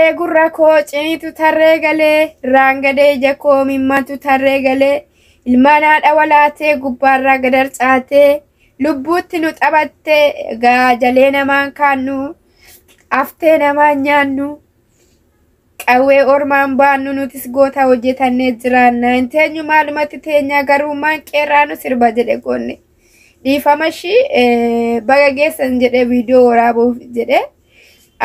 Rangadee gurra koo ciniitu tarree galee rangadee jakoo mimmatu tarree galee ilmaan haadha walaatee gubbaarraa gadarcaatee lubbuutti nu xabattee gaajalee namaan kaannu aftee namaan nyaannu qawwee ormaan baannu nutis goota hojjetannee jiraanna inteenyu maalumatti teenya garummaan qeerraanu sirba jedhe goonne dhiifamashii baga geessan jedhe viidiyoo waraabuuf jedhe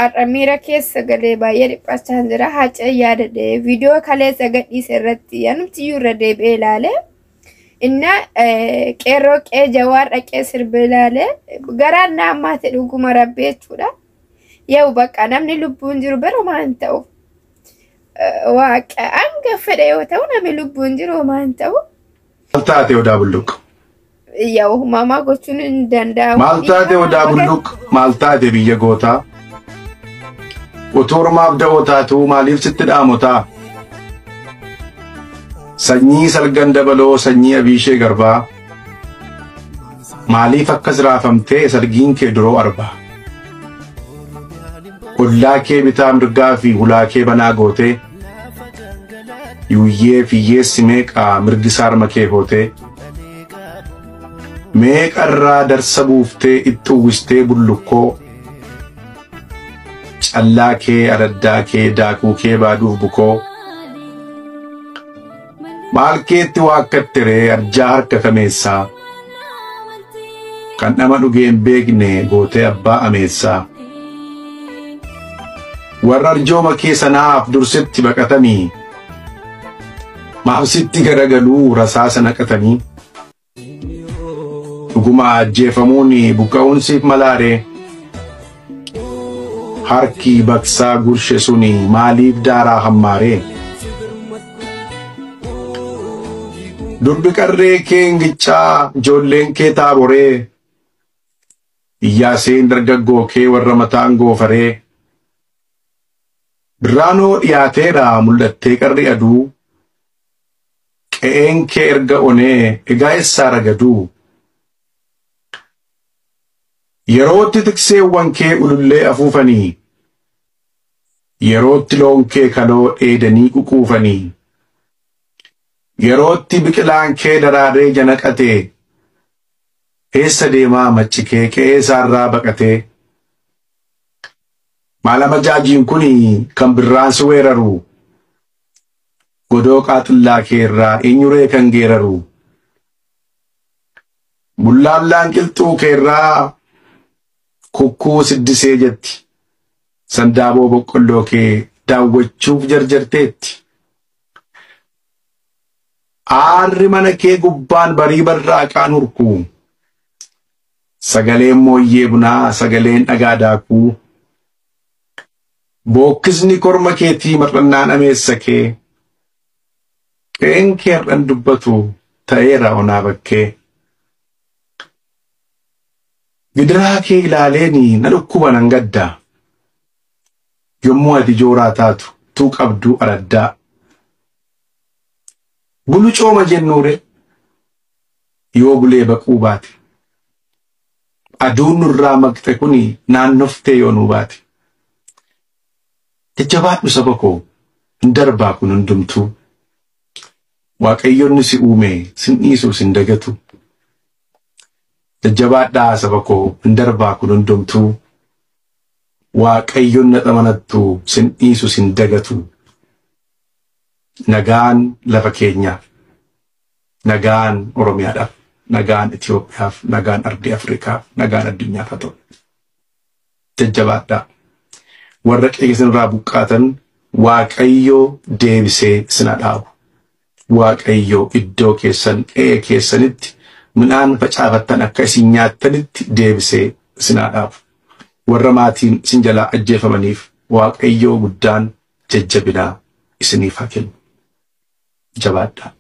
Aramira keessa galee baay'ee dhiphachaa jira haacaa yaadadhe viidiyoo kaleessa gadhiise irratti yanumti yurra deebi'ee ilaale inna qeerroo qee jawaar dhaqee sirba ilaale garaan naammaate dhuguma rabbi jechuudha yoo bakka namni lubbuun jiru barumaan ta'u waaqa anga fedhe yoo ta'u namni lubbuun jiru maan ta'u Maltaate odaa bulluq yoo mama gochuun hin danda'amu Maltaate odaa bulluq Maltaate biyya gootaa Uturmaaf da'ootaatu maaliif sitti dhaamotaa Sanyii salgan dabaloo sanyii abiishee garbaa maaliif akkas raafamtee salgiin kee duroo arbaa Ollaa kee bitaa mirgaa fi hulaa kee banaa gootee yuuyyee fiyyeessi meeqaa mirgisaar makee hootee meeqarraa darsa buuftee itti uwwistee bullukkoo Callaa kee araddaa kee daakuu kee baaduuf bukoo maal keetti waakkattiree arjaa harka kameessaa kan nama dhugeen beekne gootee abbaa ameessaa warra arjooma kee sanaaf dursitti baqatanii maafsitti garagaluu rasaasa naqatanii dhuguma ajjeefamuun buqqa'uun siif malaaree harki baksaa gurshe suni maaliif daaraa hammaaree durbi qarree kee ingichaa ijoolleen kee taaboree iyyaaseen dargaggoo kee warra mataan goofaree birraanoo dhiyaateera mul'attee qarri aduu qe'een kee erga onee egaa eessaa ragaduu yerootti tikseewwan kee ulullee afuufanii yerootti loon kee kaloo dheedanii ququufanii yerootti biqilaan kee daraaree janaqatee eessa deemaa machi kee qe'ee isaarraa baqatee maalama jaajiin kun kan birraan si weeraru godoo qaaxillaa kee irraa eenyuree kan geeraru bullaallaan qilxuu kee irraa kukkuu siddisee jetti sandaaboo boqqolloo kee daawwachuuf jarjarteetti aarri mana kee gubbaan barii barraaqaan hurkuu sagaleen mooyyee bunaa sagaleen dhagaa daakuu bookkisni korma keetii mar'annaan ameessa kee qe'een kee har'an dubbatu ta'eera onaa bakkee gidiraa kee ilaaleeni na dhukkuba nan gaddaa yommuu ati jooraa taatu tuu qabduu araddaa bulu cooma jennuure yoo bulee baquu baate aduun nurraa maqxe kuni naannoftee yoo nuu baate jajjabaadhu saba koo hin darbaa kun hundumtuu waaqayyoonni si uume sin dhiisuu sin dagatu jajjabaadhaa saba koo hin darbaa kun hundumtuu waaqayyoon na xamanattu sin dhiisu sin dagatu nagaan lafa keenyaaf nagaan oromiyaadhaaf nagaan Itoophiyaaf nagaan ardii Afrikaaf nagaan addunyaaf haa ta'u jajjabaadhaa warra qeessinirraa buqqaatan waaqayyoo deebisee sina dhaabu waaqayyoo iddoo keessan qe'ee keessanitti midhaan facaafattan akka isin nyaattanitti deebisee sina dhaabu warra maatiin isin jalaa ajjeefamaniif waaqayyoo guddaan jajjabinaa isiniif haa kennu jabaadhaa